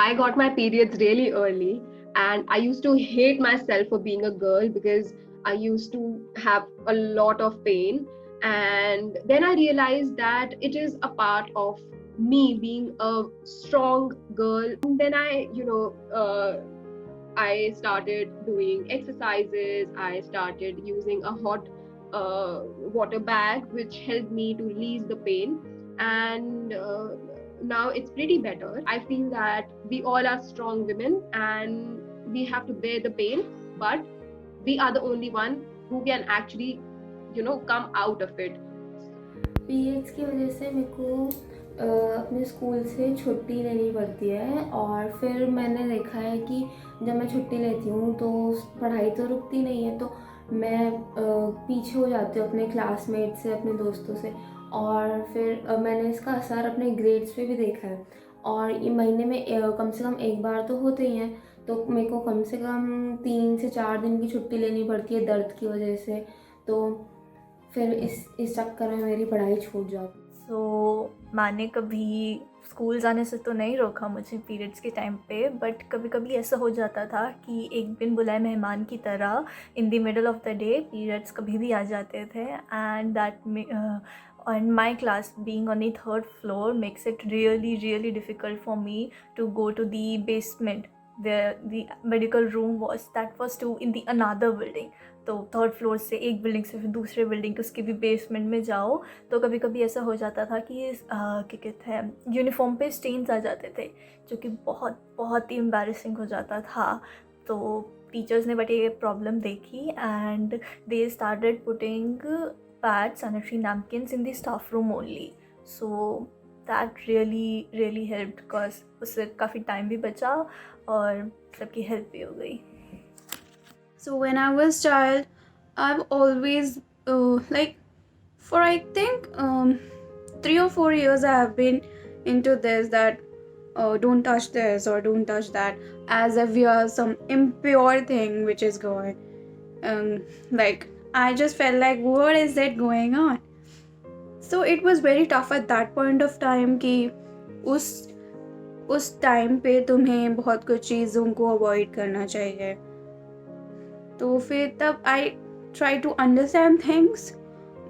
I got my periods really early, and I used to hate myself for being a girl because I used to have a lot of pain. And then I realized that it is a part of me being a strong girl. And then I started doing exercises. I started using a hot water bag, which helped me to release the pain. And now it's pretty better. I feel that we all are strong women and we have to bear the pain, but we are the only one who can actually, come out of it. Periods की वजह से मेरे को अपने school से छुट्टी लेनी पड़ती है, और फिर मैंने देखा है कि जब मैं छुट्टी लेती हूँ तो पढ़ाई तो रुकती नहीं है, तो मैं पीछे हो जाती हूँ अपने क्लासमेट से, अपने दोस्तों से। और फिर मैंने इसका असर अपने ग्रेड्स पे भी देखा है। और ये महीने में कम से कम एक बार तो होते ही हैं, तो मेरे को कम से कम 3 से 4 दिन की छुट्टी लेनी पड़ती है दर्द की वजह से। तो फिर इस चक्कर में मेरी पढ़ाई छूट जाती। मैंने कभी स्कूल जाने से तो नहीं रोका मुझे पीरियड्स के टाइम पे, बट कभी कभी ऐसा हो जाता था कि एक बिन बुलाए मेहमान की तरह in the middle of the day periods कभी भी आ जाते थे। And that and my class being on the third floor makes it really difficult for me to go to the basement where the medical room was, that was too in the another building। तो third floor से एक building से फिर दूसरे building उसके भी basement में जाओ, तो कभी कभी ऐसा हो जाता था कि क्या कहते हैं यूनिफॉर्म पे स्टेन्स आ जाते थे, जो कि बहुत बहुत ही एम्बैरेसिंग हो जाता था। तो टीचर्स ने बट ये प्रॉब्लम देखी and they started putting pad sanitary napkins in the staff room only. So that really helped, because उससे काफ़ी टाइम भी बचा और सबकी हेल्प भी हो गई। So when I was child, I've always for I think 3 or 4 years I have been into this, that don't touch this or don't touch that, as if we are some impure thing which is going. Like I just felt like, what is that going on? So it was very tough at that point of time कि उस time पे तुम्हें बहुत कुछ चीज़ों को avoid करना चाहिए। तो फिर तब I try to understand things,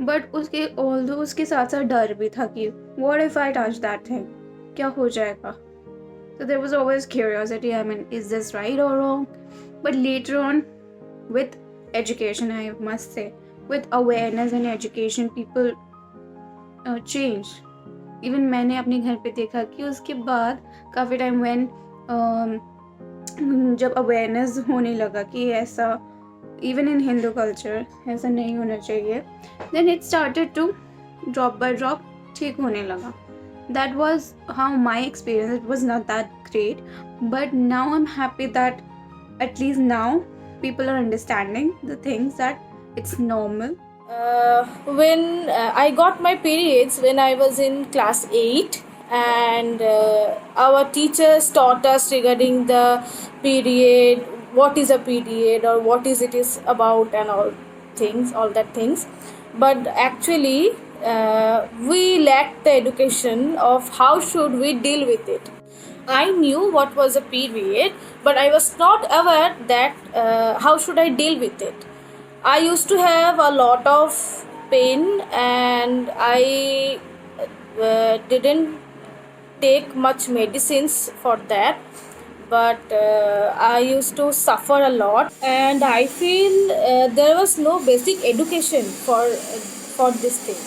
but उसके साथ साथ डर भी था कि what if I touch that thing, क्या हो जाएगा। So there was always curiosity, I mean, is this right or wrong? But later on, with education, I must say, with awareness and education, people change. Even मैंने अपने घर पे देखा कि उसके बाद काफ़ी टाइम जब अवेयरनेस होने लगा कि ऐसा इवन इन हिंदू कल्चर ऐसा नहीं होना चाहिए, then it started to drop by drop ठीक होने लगा। That was how my experience. It was not that great, but now I'm happy that at least now people are understanding the things, that it's normal. When I got my periods when I was in class 8, and our teachers taught us regarding the period, what is a period or what is it is about, and all that things. But actually we lacked the education of how should we deal with it. I knew what was a period, but I was not aware that how should I deal with it. I used to have a lot of pain, and I didn't take much medicines for that, but I used to suffer a lot, and I feel there was no basic education for this thing.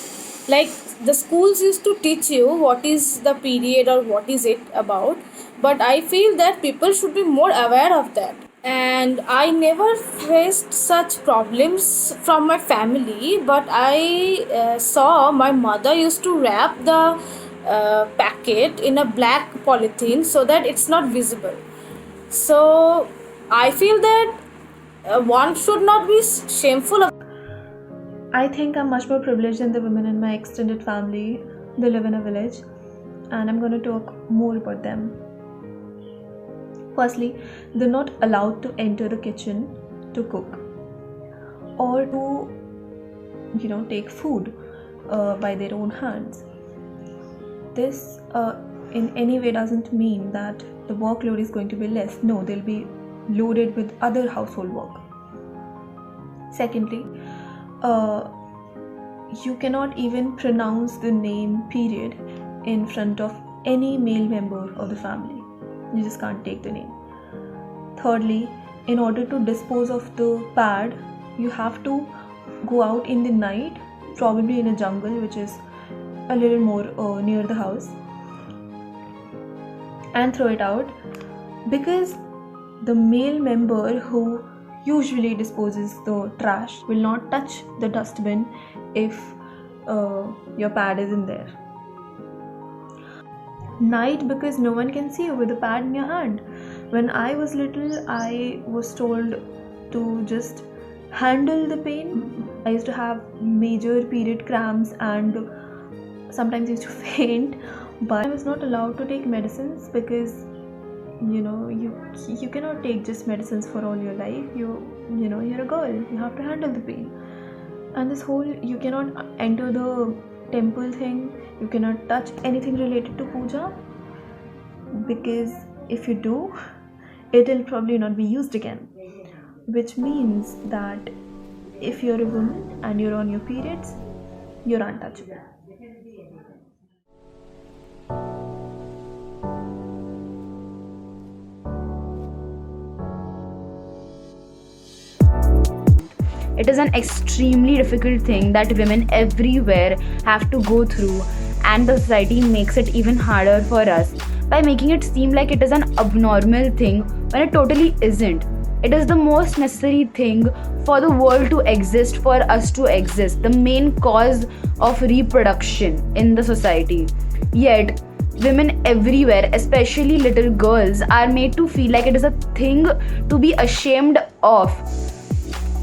Like the schools used to teach you what is the period or what is it about, but I feel that people should be more aware of that. And I never faced such problems from my family, but I saw my mother used to wrap the packet in a black polythene so that it's not visible. So I feel that one should not be shameful of. I think I'm much more privileged than the women in my extended family. They live in a village, and I'm going to talk more about them. Firstly, they're not allowed to enter the kitchen to cook or to, take food by their own hands. This in any way doesn't mean that the workload is going to be less. No, they'll be loaded with other household work. Secondly, you cannot even pronounce the name period in front of any male member of the family. You just can't take the name. Thirdly, in order to dispose of the pad, you have to go out in the night, probably in a jungle which is a little more near the house, and throw it out, because the male member who usually disposes the trash will not touch the dustbin if your pad is in there. Night, because no one can see you with the pad in your hand. When I was little, I was told to just handle the pain. I used to have major period cramps and sometimes used to faint, but I was not allowed to take medicines because you cannot take just medicines for all your life. You're a girl, you have to handle the pain. And this whole, you cannot enter the temple thing, you cannot touch anything related to puja, because if you do, it will probably not be used again, which means that if you're a woman and you're on your periods, you're untouchable. It is an extremely difficult thing that women everywhere have to go through, and the society makes it even harder for us by making it seem like it is an abnormal thing when it totally isn't. It is the most necessary thing for the world to exist, for us to exist, the main cause of reproduction in the society. Yet, women everywhere, especially little girls, are made to feel like it is a thing to be ashamed of.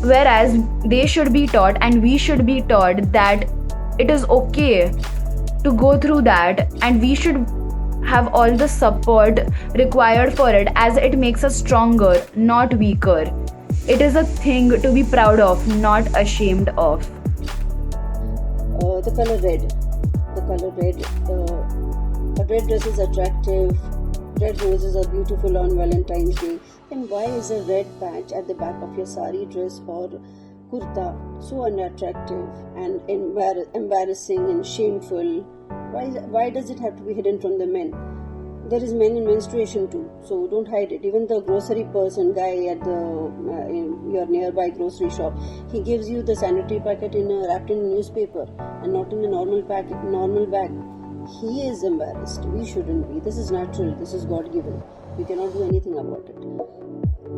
Whereas they should be taught, and we should be taught, that it is okay to go through that, and we should have all the support required for it, as it makes us stronger, not weaker. It is a thing to be proud of, not ashamed of. The color red. A red dress is attractive. Red roses are beautiful on Valentine's Day. Then why is a red patch at the back of your sari dress or kurta so unattractive and embarrassing and shameful? Why does it have to be hidden from the men? There is men in menstruation too, so don't hide it. Even the grocery person guy at your nearby grocery shop, he gives you the sanitary packet wrapped in a newspaper and not in a normal bag. He is embarrassed. We shouldn't be. This is natural. This is God given. We cannot do anything about it.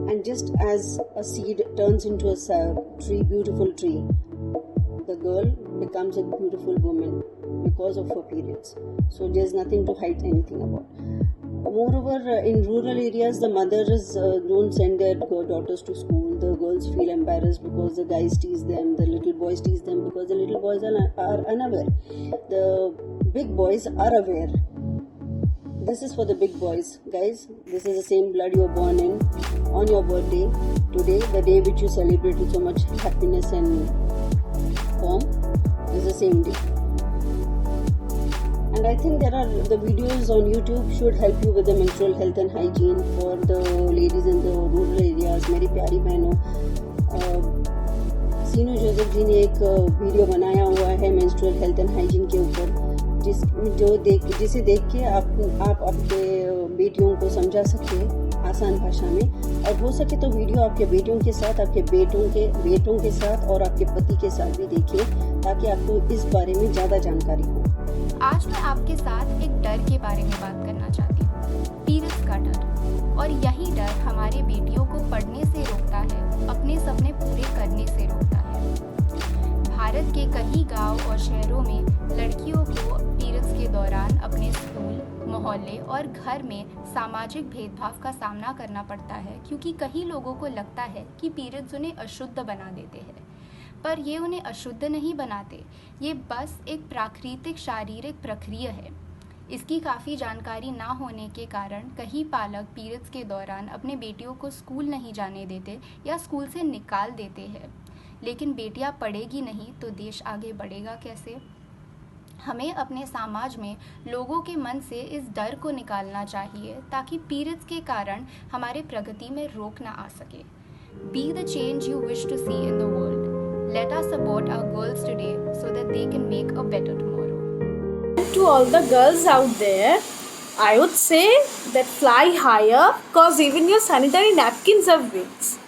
And just as a seed turns into a beautiful tree, the girl becomes a beautiful woman because of her periods. So there's nothing to hide anything about. Moreover, in rural areas, the mothers don't send their daughters to school. The girls feel embarrassed because the guys tease them, the little boys tease them because the little boys are unaware. The big boys are aware. This is for the big boys. Guys, this is the same blood you were born in on your birthday. Today, the day which you celebrate with so much happiness and warmth, is the same day. And I think the videos on YouTube should help you with the menstrual health and hygiene for the ladies in the rural areas. मेरी प्यारी बहनों, सीनू Joseph जी ने एक video बनाया हुआ है menstrual health and hygiene के ऊपर, जिसे देख के आप अपने बेटियों को समझा सके आसान भाषा में, और हो सके तो वीडियो आपके बेटियों के साथ, आपके बेटों के साथ और आपके पति के साथ भी देखिए, ताकि आपको इस बारे में ज़्यादा जानकारी हो। आज मैं आपके साथ एक डर के बारे में बात करना चाहती हूँ, पीरियड्स का डर। और यही डर हमारे बेटियों को पढ़ने से रोकता है, अपने सपने पूरे करने से रोकता है। भारत के कई गांव और शहरों में लड़कियों को पीरियड्स के दौरान अपने स्कूल, मोहल्ले और घर में सामाजिक भेदभाव का सामना करना पड़ता है, क्योंकि कई लोगों को लगता है कि पीरियड्स उन्हें अशुद्ध बना देते हैं। पर ये उन्हें अशुद्ध नहीं बनाते, ये बस एक प्राकृतिक शारीरिक प्रक्रिया है। इसकी काफ़ी जानकारी ना होने के कारण कई पालक पीरियड्स के दौरान अपने बेटियों को स्कूल नहीं जाने देते या स्कूल से निकाल देते हैं। लेकिन बेटियां पढ़ेगी नहीं तो देश आगे बढ़ेगा कैसे? हमें अपने समाज में लोगों के मन से इस डर को निकालना चाहिए ताकि पीरियड्स के कारण हमारे प्रगति में रोक ना आ सके. Be the change you wish to see in the world. Let us support our girls today so that they can make a better tomorrow. To all the girls out there, I would say that fly higher, cause even your sanitary napkins have wings.